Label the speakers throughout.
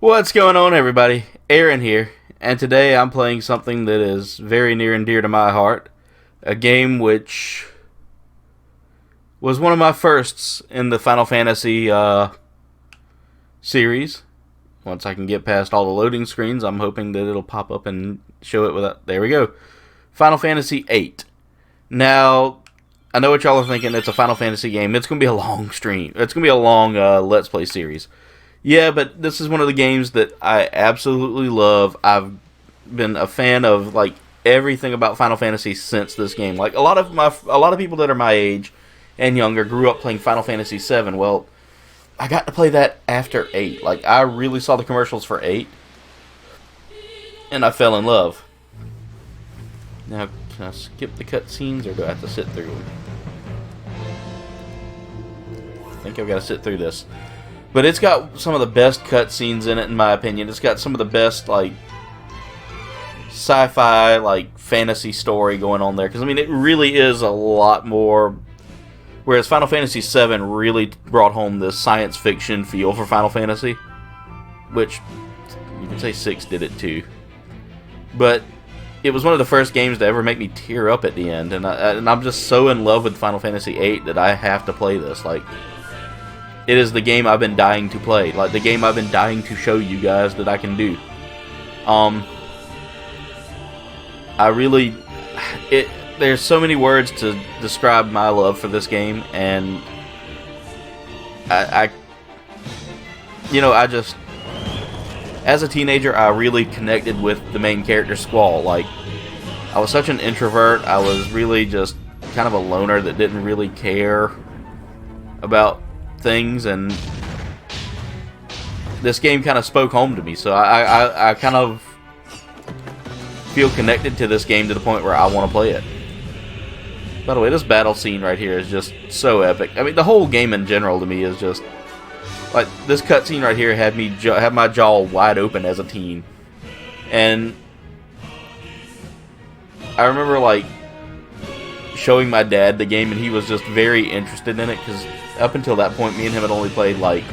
Speaker 1: What's going on, everybody? Aaron here, and today I'm playing something that is very near and dear to my heart. A game which was one of my firsts in the Final Fantasy series. Once I can get past all the loading screens, I'm hoping that it'll pop up and show it without... There we go. Final Fantasy VIII. Now, I know what y'all are thinking. It's a Final Fantasy game. It's going to be a long stream. It's going to be a long Let's Play series. Yeah, but this is one of the games that I absolutely love. I've been a fan of like everything about Final Fantasy since this game. Like a lot of people that are my age and younger grew up playing Final Fantasy VII. Well, I got to play that after VIII. Like I really saw the commercials for VIII, and I fell in love. Now, can I skip the cutscenes or do I have to sit through them? I think I've got to sit through this. But it's got some of the best cutscenes in it, in my opinion. It's got some of the best, like, sci-fi, like, fantasy story going on there. Because, I mean, it really is a lot more... Whereas Final Fantasy VII really brought home the science fiction feel for Final Fantasy. Which, you can say 6 did it too. But it was one of the first games to ever make me tear up at the end. And I'm just so in love with Final Fantasy VIII that I have to play this. Like... It is the game I've been dying to play. Like, the game I've been dying to show you guys that I can do. There's so many words to describe my love for this game, and I just, as a teenager, I really connected with the main character, Squall. Like, I was such an introvert. I was really just kind of a loner that didn't really care about things, and this game kind of spoke home to me, so I kind of feel connected to this game to the point where I want to play it. By the way, this battle scene right here is just so epic. I mean, the whole game in general to me is just like, this cutscene right here had me have my jaw wide open as a teen, and I remember like showing my dad the game, and he was just very interested in it because up until that point, me and him had only played like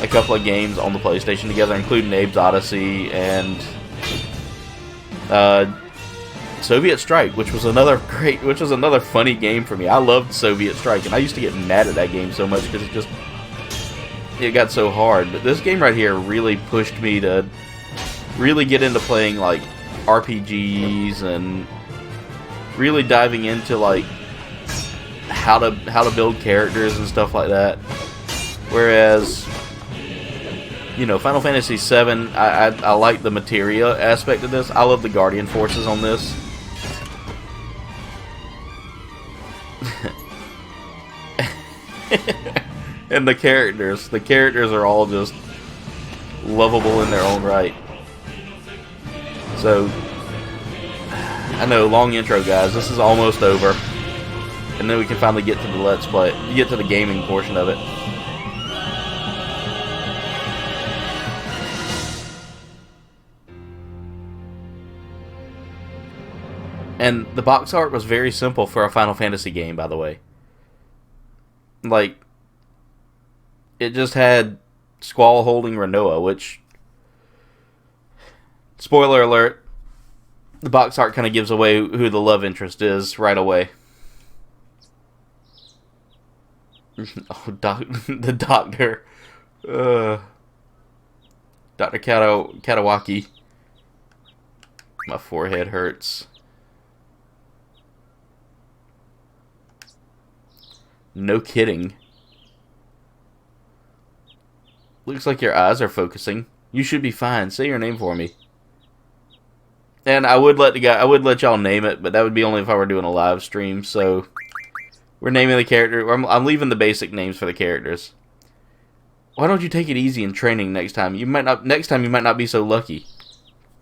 Speaker 1: a couple of games on the PlayStation together, including Abe's Odyssey and Soviet Strike, which was another funny game for me. I loved Soviet Strike, and I used to get mad at that game so much because it got so hard. But this game right here really pushed me to really get into playing like RPGs and really diving into like how to build characters and stuff like that. Whereas, you know, Final Fantasy VII, I like the materia aspect of this. I love the Guardian Forces on this. And the characters are all just lovable in their own right. So, I know, long intro, guys. This is almost over. And then we can finally get to the Let's Play. Get to the gaming portion of it. And the box art was very simple for a Final Fantasy game, by the way. Like, it just had Squall holding Rinoa, which... Spoiler alert. The box art kind of gives away who the love interest is right away. Oh, the doctor. Dr. Katawaki. My forehead hurts. No kidding. Looks like your eyes are focusing. You should be fine. Say your name for me. And I would let y'all name it, but that would be only if I were doing a live stream, so... We're naming the character. I'm leaving the basic names for the characters. Why don't you take it easy in training next time? Next time you might not be so lucky.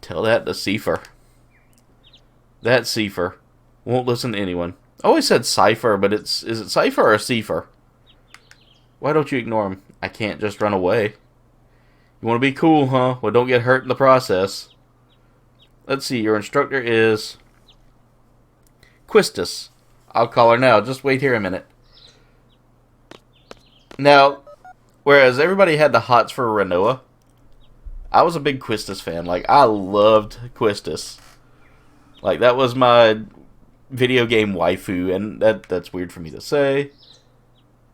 Speaker 1: Tell that to Cipher. That Cipher won't listen to anyone. I always said Cipher, but is it Cipher or Cipher? Why don't you ignore him? I can't just run away. You want to be cool, huh? Well, don't get hurt in the process. Let's see. Your instructor is Quistis. I'll call her now. Just wait here a minute. Now, whereas everybody had the hots for Rinoa, I was a big Quistis fan. Like, I loved Quistis. Like, that was my video game waifu, and that's weird for me to say.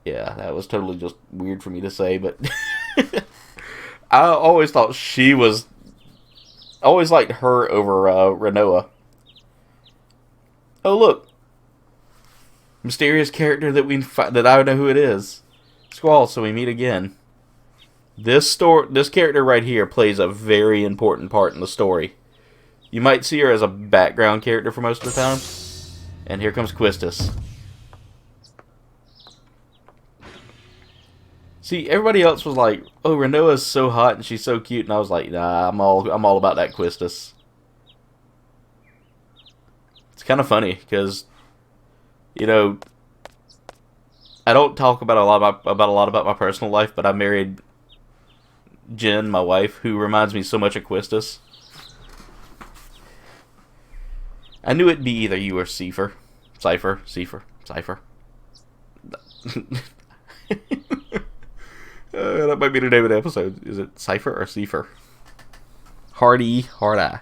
Speaker 1: Yeah, that was totally just weird for me to say, but I always thought she was... I always liked her over Renoa. Oh, look. Mysterious character that I know who it is. Squall, so we meet again. This character right here plays a very important part in the story. You might see her as a background character for most of the time. And here comes Quistis. See, everybody else was like, "Oh, Renoa's so hot and she's so cute," and I was like, "Nah, I'm all about that Quistis." It's kind of funny because, you know, I don't talk about a lot about my personal life, but I married Jen, my wife, who reminds me so much of Quistis. I knew it'd be either you or Cypher. That might be the name of the episode. Is it Cypher or Cypher? Hard E, hard I.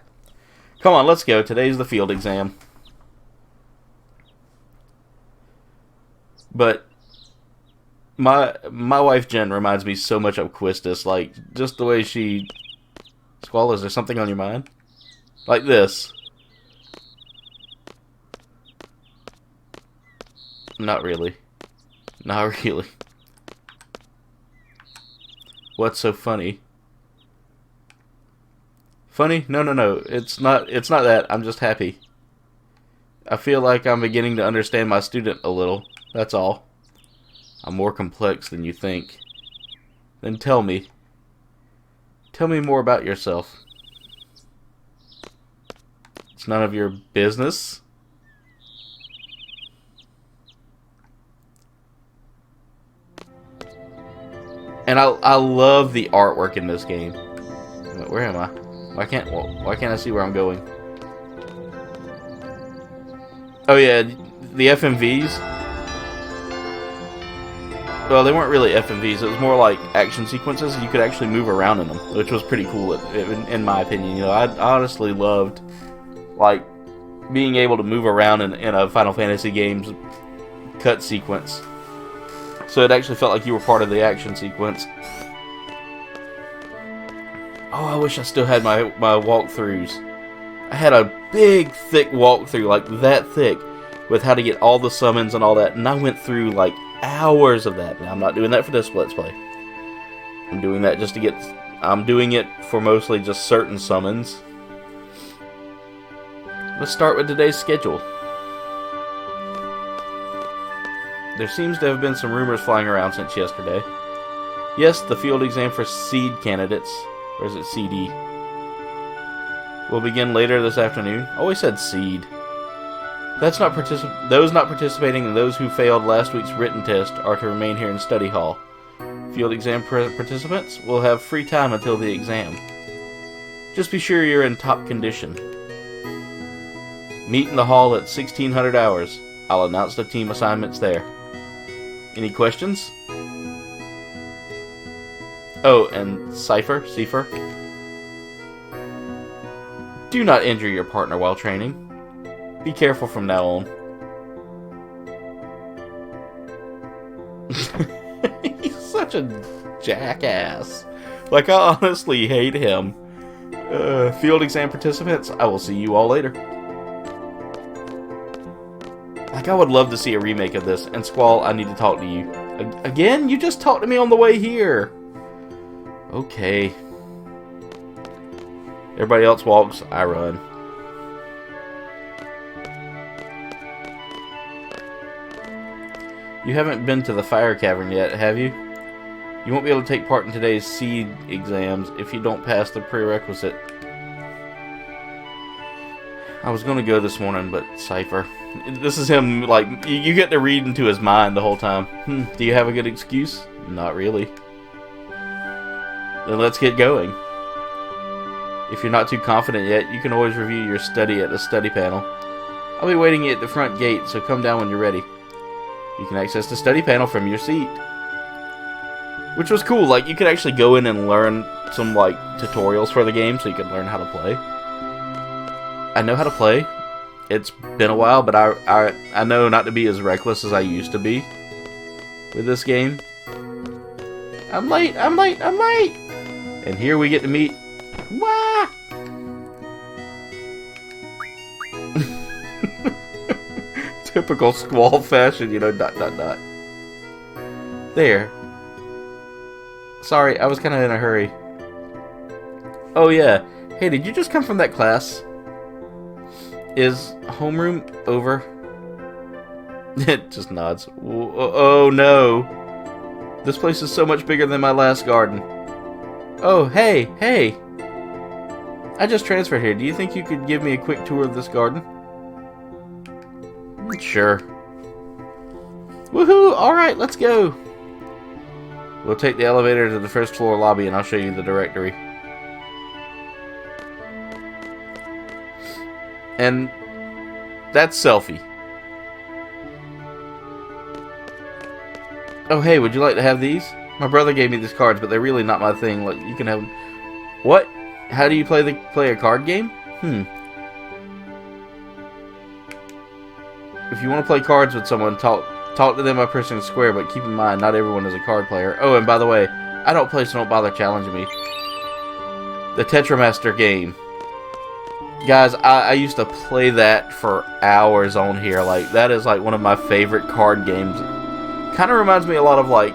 Speaker 1: Come on, let's go. Today's the field exam. But my wife Jen reminds me so much of Quistis. Like, just the way she... Squall, is there something on your mind? Like this. Not really. Not really. What's so funny? Funny? No. It's not that. I'm just happy. I feel like I'm beginning to understand my student a little. That's all. I'm more complex than you think. Then tell me. Tell me more about yourself. It's none of your business. And I love the artwork in this game. Where am I? Why can't I see where I'm going? Oh yeah, the FMVs. Well, they weren't really FMVs. It was more like action sequences. You could actually move around in them, which was pretty cool, in my opinion. You know, I honestly loved like being able to move around in a Final Fantasy game's cut sequence. So it actually felt like you were part of the action sequence. Oh, I wish I still had my walkthroughs. I had a big, thick walkthrough, like that thick, with how to get all the summons and all that. And I went through like hours of that. Now, I'm not doing that for this Let's Play. I'm doing that just to get... I'm doing it for mostly just certain summons. Let's start with today's schedule. There seems to have been some rumors flying around since yesterday. Yes, the field exam for seed candidates, or is it CD, will begin later this afternoon. Always said seed. Those not participating and those who failed last week's written test are to remain here in study hall. Field exam participants will have free time until the exam. Just be sure you're in top condition. Meet in the hall at 1600 hours. I'll announce the team assignments there. Any questions? Oh, and Cypher. Do not injure your partner while training. Be careful from now on. He's such a jackass. Like, I honestly hate him. Field exam participants, I will see you all later. Like, I would love to see a remake of this. And Squall, I need to talk to you. Again? You just talked to me on the way here. Okay. Everybody else walks, I run. You haven't been to the fire cavern yet, have you? You won't be able to take part in today's seed exams if you don't pass the prerequisite. I was going to go this morning, but Cypher. This is him, like, you get to read into his mind the whole time. Do you have a good excuse? Not really. Then let's get going. If you're not too confident yet, you can always review your study at the study panel. I'll be waiting at the front gate, so come down when you're ready. You can access the study panel from your seat. Which was cool, like, you could actually go in and learn some like tutorials for the game so you can learn how to play. I know how to play. It's been a while, but I know not to be as reckless as I used to be with this game. I'm late. And here we get to meet. Wah! Typical squall fashion, you know. ... There. Sorry, I was kind of in a hurry. Oh yeah. Hey, did you just come from that class? Is homeroom over? It just nods. Oh no. This place is so much bigger than my last garden. Oh, hey. I just transferred here. Do you think you could give me a quick tour of this garden? Sure. Woohoo! Alright, let's go. We'll take the elevator to the first floor lobby and I'll show you the directory. And that's Selfie. Oh hey, would you like to have these? My brother gave me these cards, but they're really not my thing. Like, you can have them. What? How do you play a card game? If you want to play cards with someone, talk to them by pressing square, but keep in mind, not everyone is a card player. Oh, and by the way, I don't play, so don't bother challenging me. The Tetramaster game. Guys, I used to play that for hours on here. Like, that is like one of my favorite card games. Kind of reminds me a lot of like...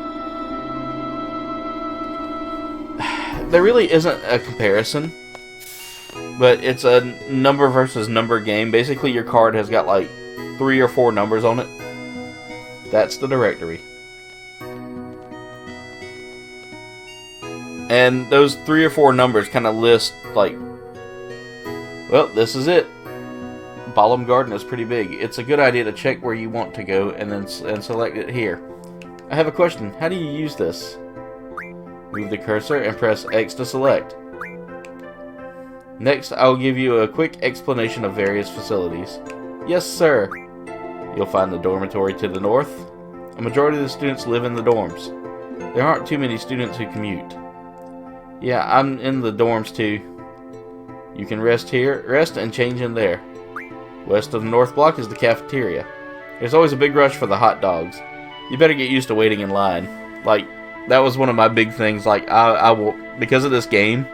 Speaker 1: There really isn't a comparison, but it's a number versus number game. Basically, your card has got like 3 or 4 numbers on it. That's the directory. And those 3 or 4 numbers kind of list like, well, this is it. Balam Garden is pretty big. It's a good idea to check where you want to go and then select it here. I have a question. How do you use this? Move the cursor and press X to select. Next, I'll give you a quick explanation of various facilities. Yes, sir. You'll find the dormitory to the north. A majority of the students live in the dorms. There aren't too many students who commute. Yeah, I'm in the dorms too. You can rest and change in there. West of the north block is the cafeteria. There's always a big rush for the hot dogs. You better get used to waiting in line. Like, that was one of my big things. Like, I will, because of this game,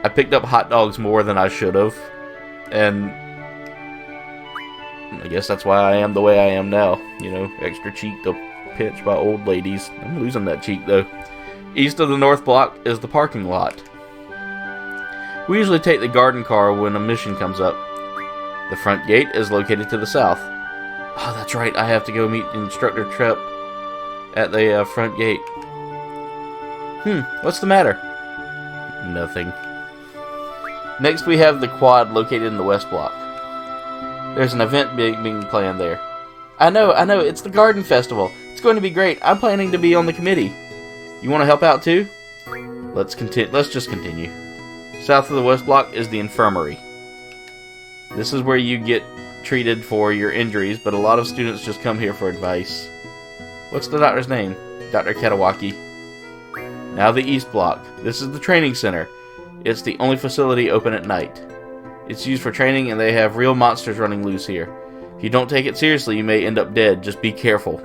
Speaker 1: I picked up hot dogs more than I should have. And I guess that's why I am the way I am now. You know, extra cheek to pinch by old ladies. I'm losing that cheek, though. East of the north block is the parking lot. We usually take the garden car when a mission comes up. The front gate is located to the south. Oh, that's right. I have to go meet Instructor Trep at the front gate. What's the matter? Nothing. Next, we have the quad located in the west block. There's an event being planned there. I know. It's the garden festival. It's going to be great. I'm planning to be on the committee. You want to help out too? Let's just continue. South of the west block is the infirmary. This is where you get treated for your injuries, but a lot of students just come here for advice. What's the doctor's name? Dr. Katawaki. Now the east block. This is the training center. It's the only facility open at night. It's used for training, and they have real monsters running loose here. If you don't take it seriously, you may end up dead. Just be careful.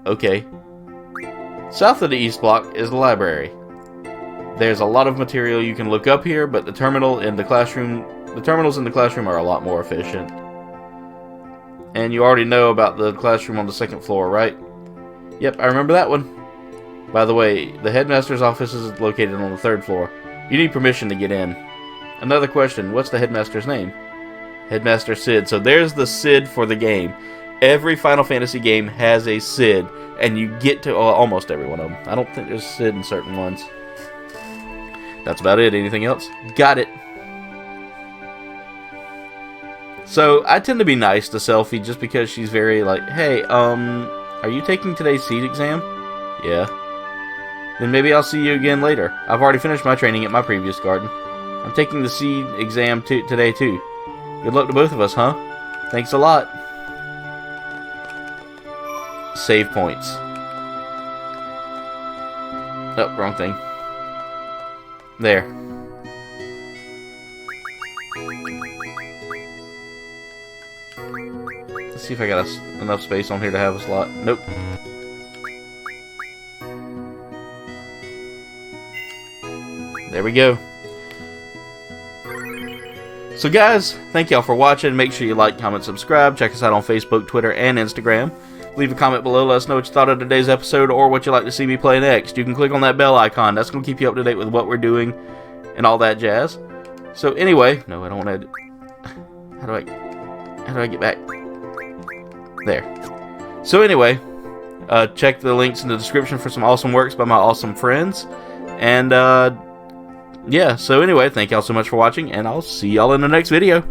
Speaker 1: Okay. South of the east block is the library. There's a lot of material you can look up here, but the terminals in the classroom are a lot more efficient. And you already know about the classroom on the second floor, right? Yep, I remember that one. By the way, the headmaster's office is located on the third floor. You need permission to get in. Another question, what's the headmaster's name? Headmaster Sid. So there's the Sid for the game. Every Final Fantasy game has a Sid, and you get to almost every one of them. I don't think there's a Sid in certain ones. That's about it. Anything else? Got it. So, I tend to be nice to Selfie just because she's very like, hey, are you taking today's seed exam? Yeah. Then maybe I'll see you again later. I've already finished my training at my previous garden. I'm taking the seed exam today too. Good luck to both of us, huh? Thanks a lot. Save points. Oh, wrong thing. There. Let's see if I got enough space on here to have a slot. Nope. There we go. So guys, thank y'all for watching. Make sure you like, comment, subscribe. Check us out on Facebook, Twitter, and Instagram. Leave a comment below. Let us know what you thought of today's episode or what you'd like to see me play next. You can click on that bell icon. That's going to keep you up to date with what we're doing and all that jazz. So anyway, no, I don't want to... How do I get back? There. So anyway, check the links in the description for some awesome works by my awesome friends. And, yeah, so anyway, thank y'all so much for watching, and I'll see y'all in the next video.